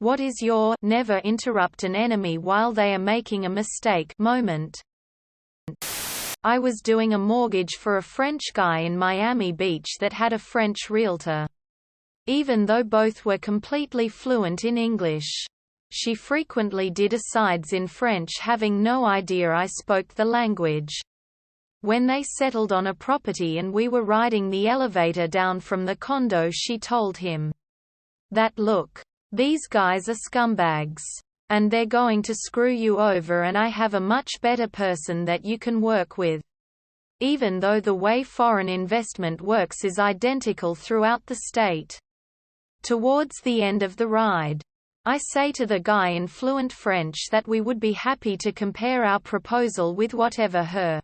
What is your never interrupt an enemy while they are making a mistake moment? I was doing a mortgage for a French guy in Miami Beach that had a French realtor. Even though both were completely fluent in English, she frequently did asides in French, having no idea I spoke the language. When they settled on a property and we were riding the elevator down from the condo, she told him that, "Look, these guys are scumbags. And they're going to screw you over, and I have a much better person that you can work with." Even though the way foreign investment works is identical throughout the state. Towards the end of the ride, I say to the guy in fluent French that we would be happy to compare our proposal with whatever her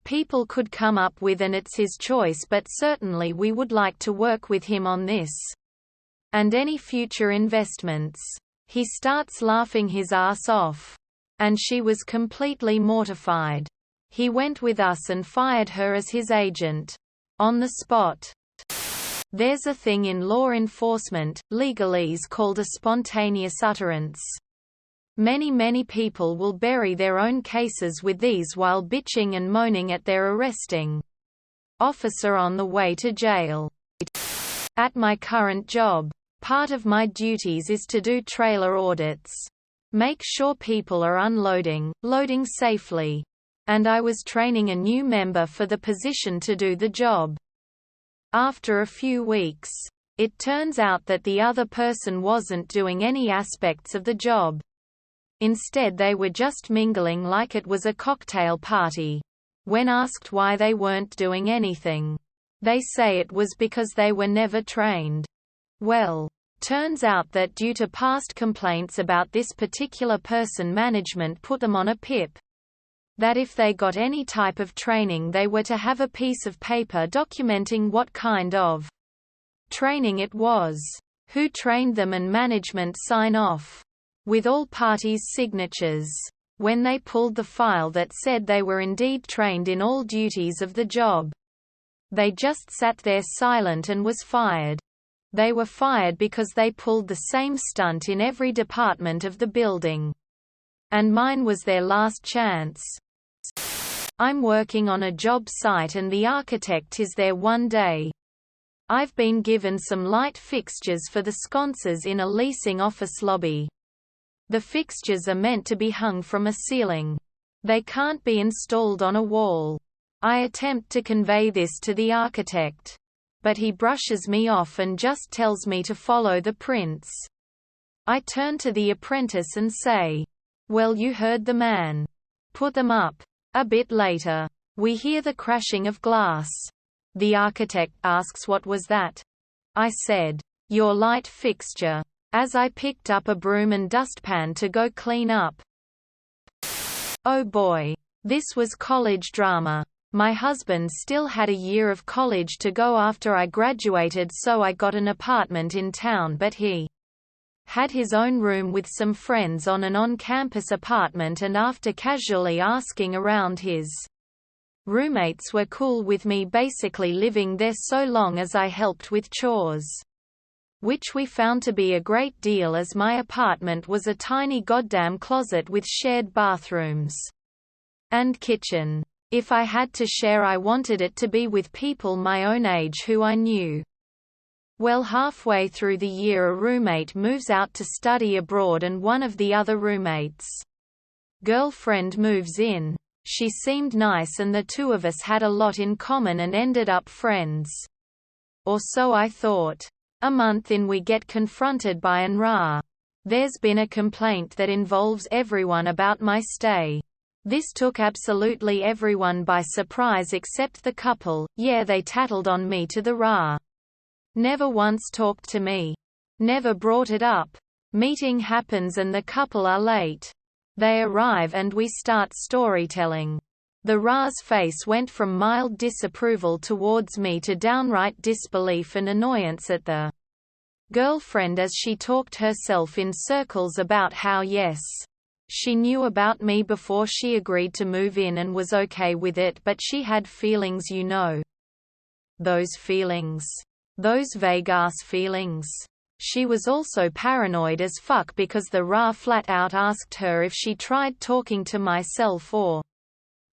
people could come up with, and it's his choice, but certainly we would like to work with him on this and any future investments. He starts laughing his ass off. And she was completely mortified. He went with us and fired her as his agent. On the spot. There's a thing in law enforcement, legalese, called a spontaneous utterance. Many people will bury their own cases with these while bitching and moaning at their arresting officer on the way to jail. At my current job, part of my duties is to do trailer audits. Make sure people are unloading, loading safely. And I was training a new member for the position to do the job. After a few weeks, it turns out that the other person wasn't doing any aspects of the job. Instead, they were just mingling like it was a cocktail party. When asked why they weren't doing anything, they say it was because they were never trained. Well, turns out that due to past complaints about this particular person, management put them on a PIP. That if they got any type of training, they were to have a piece of paper documenting what kind of training it was, who trained them, and management sign off, with all parties' signatures. When they pulled the file that said they were indeed trained in all duties of the job, they just sat there silent and was fired. They were fired because they pulled the same stunt in every department of the building. And mine was their last chance. I'm working on a job site and the architect is there one day. I've been given some light fixtures for the sconces in a leasing office lobby. The fixtures are meant to be hung from a ceiling. They can't be installed on a wall. I attempt to convey this to the architect, but he brushes me off and just tells me to follow the prints. I turn to the apprentice and say, "Well, you heard the man. Put them up." A bit later, we hear the crashing of glass. The architect asks what was that. I said, "Your light fixture," as I picked up a broom and dustpan to go clean up. Oh boy. This was college drama. My husband still had a year of college to go after I graduated, so I got an apartment in town, but he had his own room with some friends on an on-campus apartment, and after casually asking around, his roommates were cool with me basically living there so long as I helped with chores. Which we found to be a great deal, as my apartment was a tiny goddamn closet with shared bathrooms and kitchen. If I had to share, I wanted it to be with people my own age who I knew. Well, halfway through the year, a roommate moves out to study abroad and one of the other roommates' girlfriend moves in. She seemed nice and the two of us had a lot in common and ended up friends. Or so I thought. A month in, we get confronted by an RA. There's been a complaint that involves everyone about my stay. This took absolutely everyone by surprise except the couple. Yeah, they tattled on me to the RA. Never once talked to me. Never brought it up. Meeting happens and the couple are late. They arrive and we start storytelling. The RA's face went from mild disapproval towards me to downright disbelief and annoyance at the girlfriend as she talked herself in circles about how, yes, she knew about me before she agreed to move in and was okay with it, but she had feelings, you know. Those feelings. Those vague-ass feelings. She was also paranoid as fuck because the Ra flat out asked her if she tried talking to myself or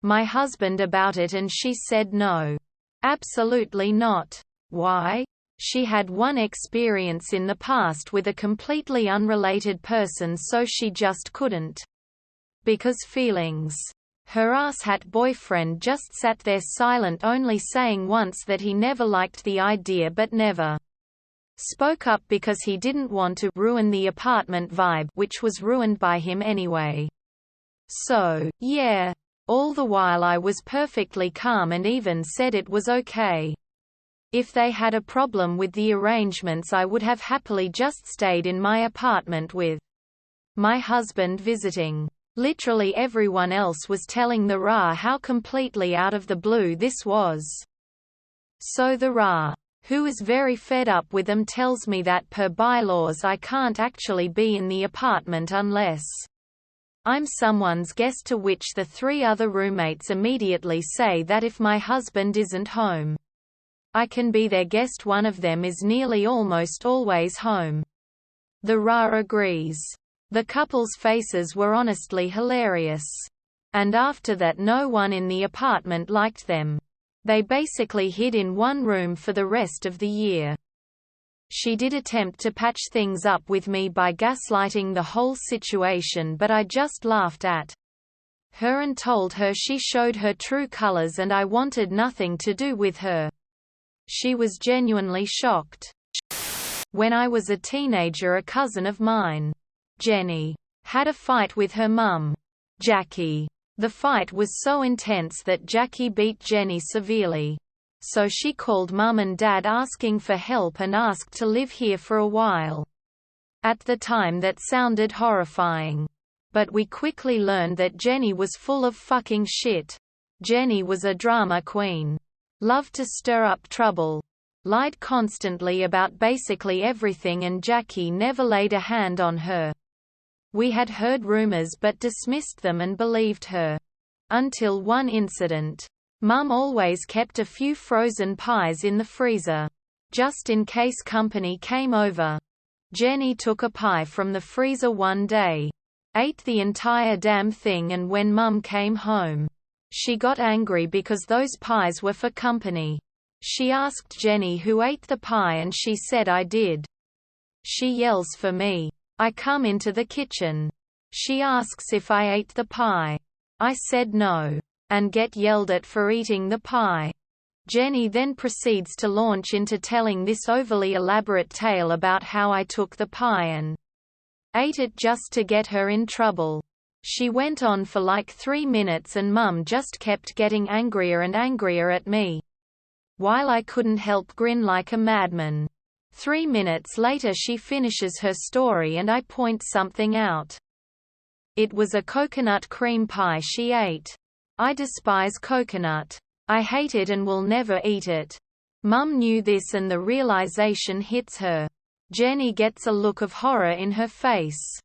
my husband about it, and she said no. Absolutely not. Why? She had one experience in the past with a completely unrelated person, so she just couldn't. Because feelings. Her asshat boyfriend just sat there silent, only saying once that he never liked the idea but never spoke up because he didn't want to ruin the apartment vibe, which was ruined by him anyway. So, yeah. All the while I was perfectly calm and even said it was okay. If they had a problem with the arrangements, I would have happily just stayed in my apartment with my husband visiting. Literally everyone else was telling the Ra how completely out of the blue this was. So the Ra, who is very fed up with them, tells me that per bylaws I can't actually be in the apartment unless I'm someone's guest, to which the 3 other roommates immediately say that if my husband isn't home, I can be their guest. One of them is nearly almost always home. The Ra agrees. The couple's faces were honestly hilarious. And after that, no one in the apartment liked them. They basically hid in one room for the rest of the year. She did attempt to patch things up with me by gaslighting the whole situation, but I just laughed at her and told her she showed her true colors and I wanted nothing to do with her. She was genuinely shocked. When I was a teenager, a cousin of mine, Jenny, had a fight with her mum, Jackie. The fight was so intense that Jackie beat Jenny severely. So she called Mum and Dad asking for help and asked to live here for a while. At the time that sounded horrifying. But we quickly learned that Jenny was full of fucking shit. Jenny was a drama queen. Loved to stir up trouble. Lied constantly about basically everything, and Jackie never laid a hand on her. We had heard rumors but dismissed them and believed her. Until one incident. Mum always kept a few frozen pies in the freezer, just in case company came over. Jenny took a pie from the freezer one day, ate the entire damn thing, and when Mum came home, she got angry because those pies were for company. She asked Jenny who ate the pie and she said I did. She yells for me. I come into the kitchen. She asks if I ate the pie. I said no. And get yelled at for eating the pie. Jenny then proceeds to launch into telling this overly elaborate tale about how I took the pie and ate it just to get her in trouble. She went on for like 3 minutes and Mum just kept getting angrier and angrier at me, while I couldn't help grin like a madman. 3 minutes later she finishes her story and I point something out. It was a coconut cream pie she ate. I despise coconut. I hate it and will never eat it. Mum knew this and the realization hits her. Jenny gets a look of horror in her face.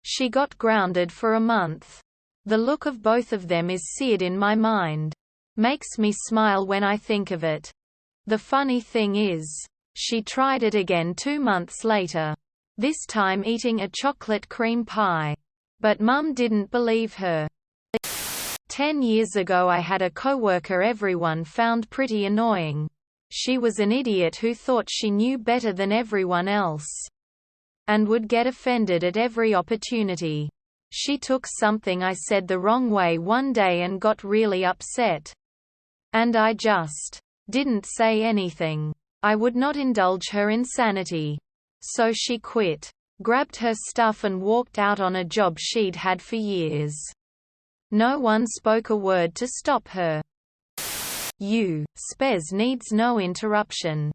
She got grounded for a month. The look of both of them is seared in my mind. Makes me smile when I think of it. The funny thing is, she tried it again 2 months later. This time eating a chocolate cream pie. But Mum didn't believe her. 10 years ago I had a coworker everyone found pretty annoying. She was an idiot who thought she knew better than everyone else. And would get offended at every opportunity. She took something I said the wrong way one day and got really upset. And I just didn't say anything. I would not indulge her insanity. So she quit, grabbed her stuff and walked out on a job she'd had for years. No one spoke a word to stop her. Spez needs no interruption.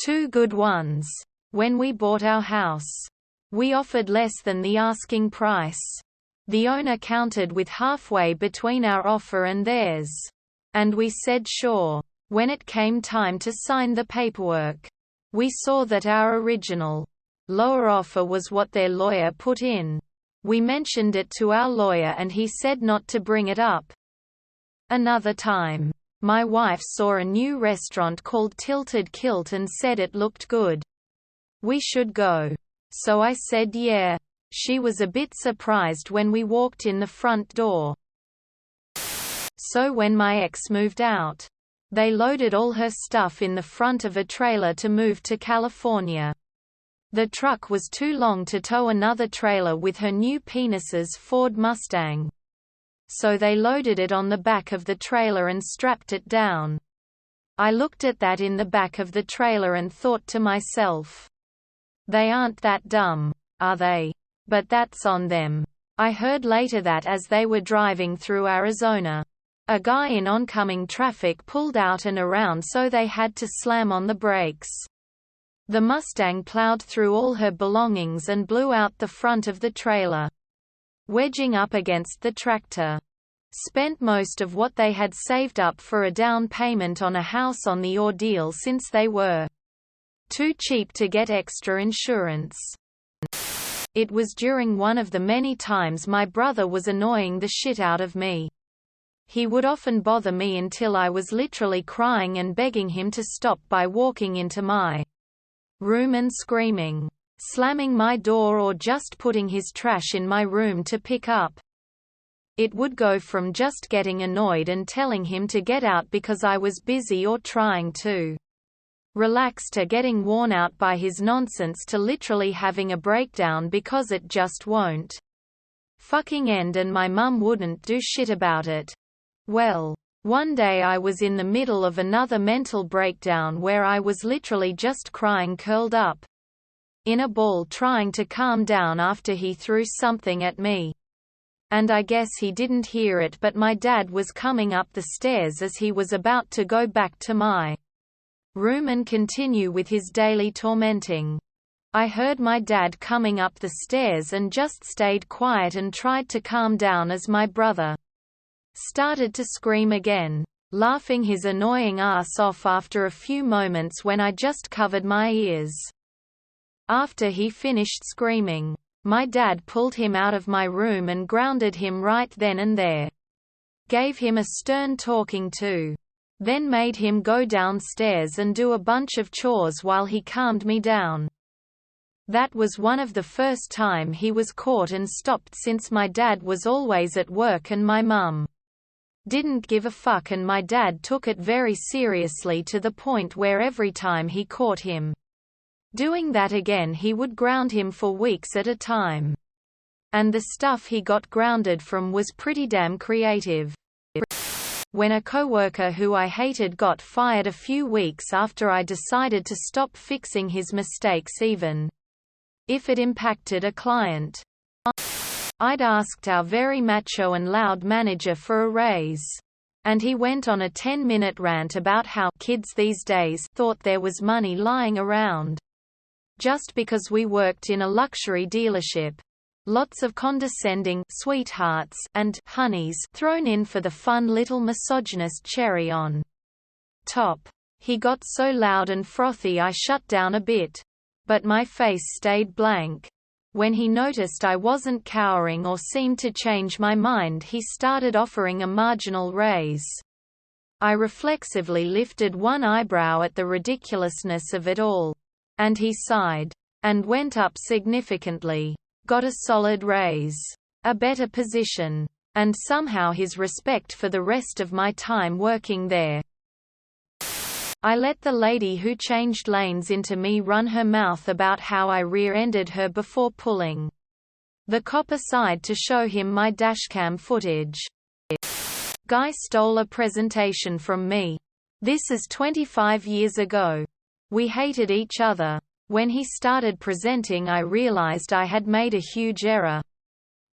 2 good ones. When we bought our house, we offered less than the asking price. The owner countered with halfway between our offer and theirs. And we said sure. When it came time to sign the paperwork, we saw that our original lower offer was what their lawyer put in. We mentioned it to our lawyer and he said not to bring it up. Another time, my wife saw a new restaurant called Tilted Kilt and said it looked good. "We should go." So I said yeah. She was a bit surprised when we walked in the front door. So when my ex moved out, they loaded all her stuff in the front of a trailer to move to California. The truck was too long to tow another trailer with her new penis's Ford Mustang. So they loaded it on the back of the trailer and strapped it down. I looked at that in the back of the trailer and thought to myself, they aren't that dumb, are they? But that's on them. I heard later that as they were driving through Arizona, a guy in oncoming traffic pulled out and around, so they had to slam on the brakes. The Mustang plowed through all her belongings and blew out the front of the trailer, wedging up against the tractor. Spent most of what they had saved up for a down payment on a house on the ordeal, since they were too cheap to get extra insurance. It was during one of the many times my brother was annoying the shit out of me. He would often bother me until I was literally crying and begging him to stop by walking into my room and screaming, slamming my door, or just putting his trash in my room to pick up. It would go from just getting annoyed and telling him to get out because I was busy or trying to relax to getting worn out by his nonsense to literally having a breakdown because it just won't fucking end and my mum wouldn't do shit about it. Well, one day I was in the middle of another mental breakdown where I was literally just crying curled up in a ball trying to calm down after he threw something at me. And I guess he didn't hear it, but my dad was coming up the stairs as he was about to go back to my room and continue with his daily tormenting. I heard my dad coming up the stairs and just stayed quiet and tried to calm down as my brother started to scream again, laughing his annoying ass off after a few moments when I just covered my ears. After he finished screaming, my dad pulled him out of my room and grounded him right then and there. Gave him a stern talking to. Then made him go downstairs and do a bunch of chores while he calmed me down. That was one of the first time he was caught and stopped, since my dad was always at work and my mum didn't give a fuck, and my dad took it very seriously to the point where every time he caught him doing that again he would ground him for weeks at a time. And the stuff he got grounded from was pretty damn creative. When a coworker who I hated got fired a few weeks after I decided to stop fixing his mistakes even if it impacted a client, I'd asked our very macho and loud manager for a raise. And he went on a 10-minute rant about how kids these days thought there was money lying around just because we worked in a luxury dealership. Lots of condescending sweethearts and honeys thrown in for the fun little misogynist cherry on top. He got so loud and frothy I shut down a bit. But my face stayed blank. When he noticed I wasn't cowering or seemed to change my mind, he started offering a marginal raise. I reflexively lifted one eyebrow at the ridiculousness of it all. And he sighed. And went up significantly. Got a solid raise. A better position. And somehow his respect for the rest of my time working there. I let the lady who changed lanes into me run her mouth about how I rear-ended her before pulling the cop aside to show him my dashcam footage. Guy stole a presentation from me. This is 25 years ago. We hated each other. When he started presenting, I realized I had made a huge error.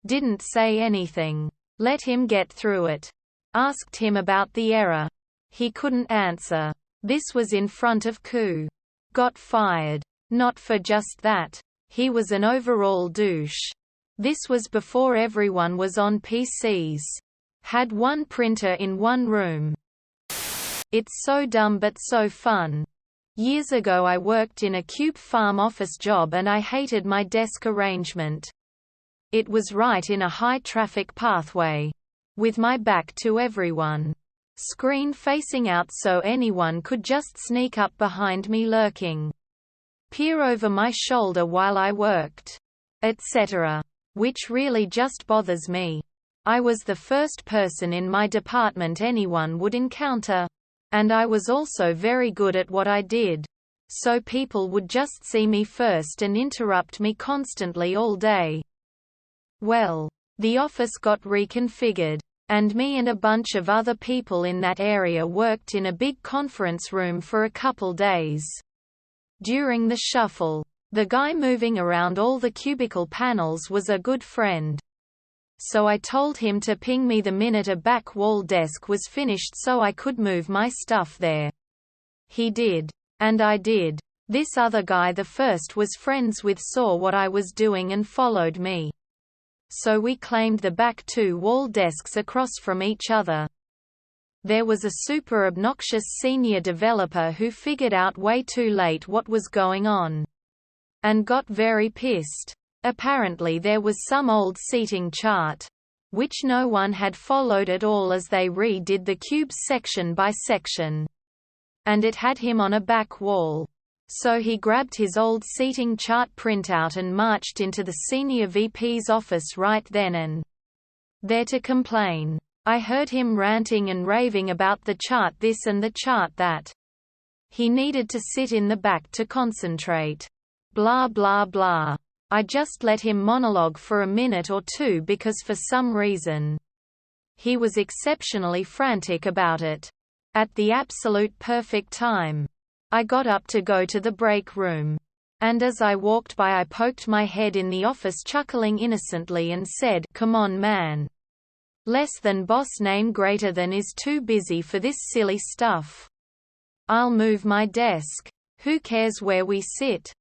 Didn't say anything. Let him get through it. Asked him about the error. He couldn't answer. This was in front of Koo. Got fired. Not for just that. He was an overall douche. This was before everyone was on PCs. Had one printer in one room. It's so dumb but so fun. Years ago I worked in a cube farm office job and I hated my desk arrangement. It was right in a high-traffic pathway. With my back to everyone. Screen facing out so anyone could just sneak up behind me lurking. peer over my shoulder while I worked, etc. Which really just bothers me. I was the first person in my department anyone would encounter. And I was also very good at what I did. So people would just see me first and interrupt me constantly all day. Well, the office got reconfigured. And me and a bunch of other people in that area worked in a big conference room for a couple days. During the shuffle, the guy moving around all the cubicle panels was a good friend. So I told him to ping me the minute a back wall desk was finished so I could move my stuff there. He did. And I did. This other guy the first was friends with saw what I was doing and followed me. So we claimed the back two wall desks across from each other. There was a super obnoxious senior developer who figured out way too late what was going on. And got very pissed. Apparently there was some old seating chart, which no one had followed at all as they redid the cubes section by section. And it had him on a back wall. So he grabbed his old seating chart printout and marched into the senior VP's office right then and there to complain. I heard him ranting and raving about the chart this and the chart that. He needed to sit in the back to concentrate. Blah blah blah. I just let him monologue for a minute or two because for some reason he was exceptionally frantic about it. At the absolute perfect time, I got up to go to the break room. And as I walked by I poked my head in the office chuckling innocently and said, "Come on man. Less than boss name greater than is too busy for this silly stuff. I'll move my desk. Who cares where we sit?"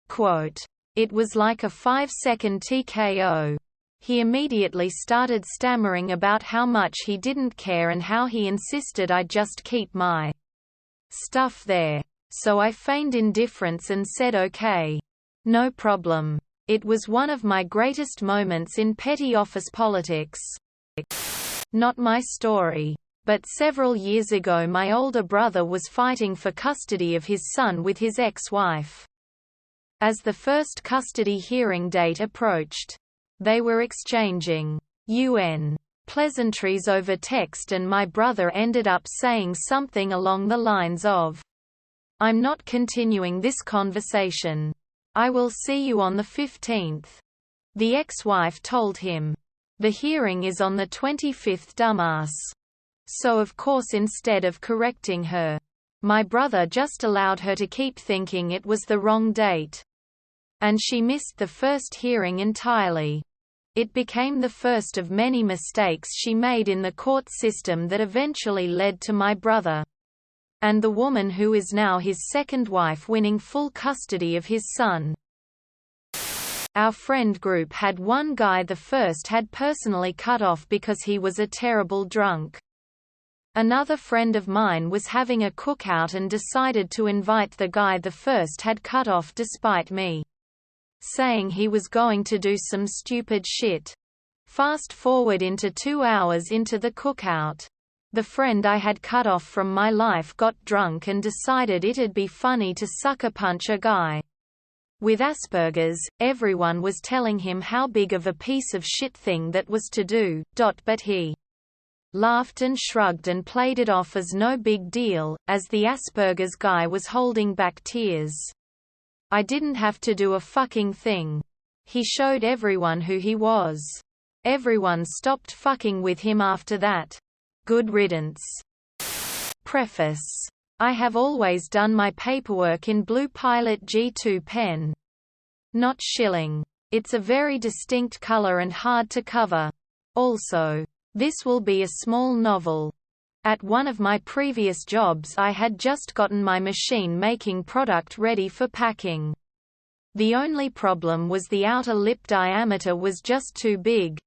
Quote. It was like a 5-second TKO. He immediately started stammering about how much he didn't care and how he insisted I just keep my stuff there. So I feigned indifference and said okay. No problem. It was one of my greatest moments in petty office politics. Not my story. But several years ago my older brother was fighting for custody of his son with his ex-wife. As the first custody hearing date approached, they were exchanging UN pleasantries over text and my brother ended up saying something along the lines of, "I'm not continuing this conversation. I will see you on the 15th. The ex-wife told him, "The hearing is on the 25th, dumbass." So of course instead of correcting her, my brother just allowed her to keep thinking it was the wrong date. And she missed the first hearing entirely. It became the first of many mistakes she made in the court system that eventually led to my brother and the woman who is now his second wife winning full custody of his son. Our friend group had one guy the first had personally cut off because he was a terrible drunk. Another friend of mine was having a cookout and decided to invite the guy the first had cut off despite me saying he was going to do some stupid shit. Fast forward into 2 hours into the cookout. The friend I had cut off from my life got drunk and decided it'd be funny to sucker punch a guy with Asperger's. Everyone was telling him how big of a piece of shit thing that was to do, but he laughed and shrugged and played it off as no big deal, as the Asperger's guy was holding back tears. I didn't have to do a fucking thing. He showed everyone who he was. Everyone stopped fucking with him after that. Good riddance. Preface. I have always done my paperwork in Blue Pilot G2 pen. Not shilling. It's a very distinct color and hard to cover. Also, this will be a small novel. At one of my previous jobs I had just gotten my machine-making product ready for packing. The only problem was the outer lip diameter was just too big.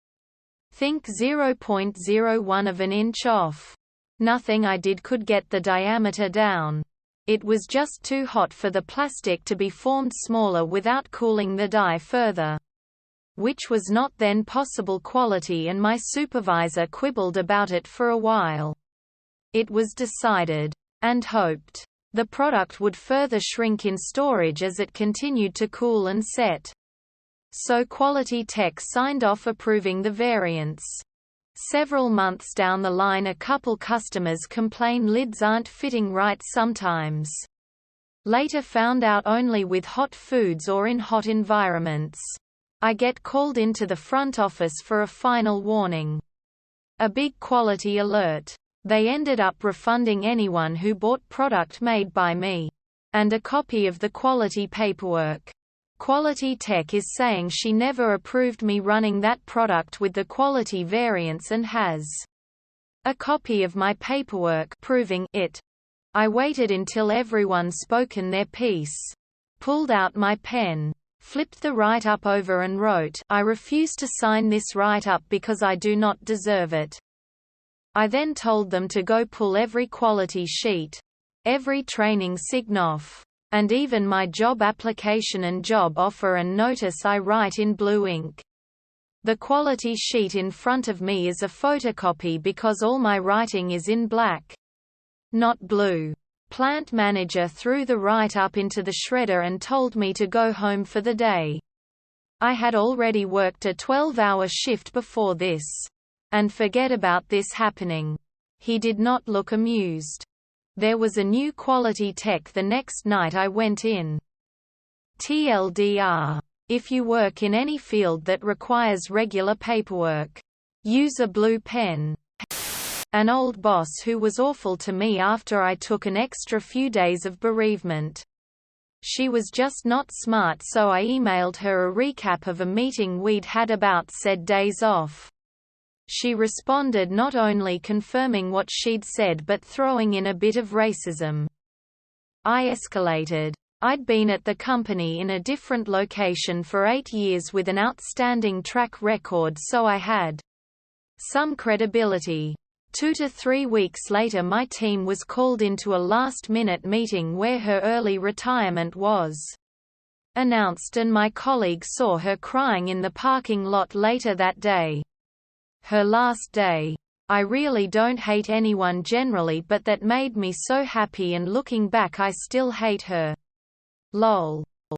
Think 0.01 of an inch off. Nothing I did could get the diameter down. It was just too hot for the plastic to be formed smaller without cooling the die further. Which was not then possible quality and my supervisor quibbled about it for a while. It was decided, and hoped, The product would further shrink in storage as it continued to cool and set. So quality tech signed off approving the variants. Several months down the line, a couple customers complain lids aren't fitting right sometimes. Later found out only with hot foods or in hot environments. I get called into the front office for a final warning. A big quality alert. They ended up refunding anyone who bought product made by me. And a copy of the quality paperwork. Quality Tech is saying she never approved me running that product with the quality variants and has a copy of my paperwork proving it. I waited until everyone spoken their piece. Pulled out my pen. Flipped the write-up over and wrote, "I refuse to sign this write-up because I do not deserve it." I then told them to go pull every quality sheet, every training sign-off, and even my job application and job offer and notice I write in blue ink. The quality sheet in front of me is a photocopy because all my writing is in black, not blue. Plant manager threw the write-up into the shredder and told me to go home for the day. I had already worked a 12-hour shift before this. And forget about this happening. He did not look amused. There was a new quality tech the next night I went in. TLDR. If you work in any field that requires regular paperwork, use a blue pen. An old boss who was awful to me after I took an extra few days of bereavement. She was just not smart, so I emailed her a recap of a meeting we'd had about said days off. She responded not only confirming what she'd said but throwing in a bit of racism. I escalated. I'd been at the company in a different location for 8 years with an outstanding track record, so I had some credibility. 2 to 3 weeks later, my team was called into a last-minute meeting where her early retirement was announced, and my colleague saw her crying in the parking lot later that day. Her last day. I really don't hate anyone generally, but that made me so happy, and looking back I still hate her. Lol.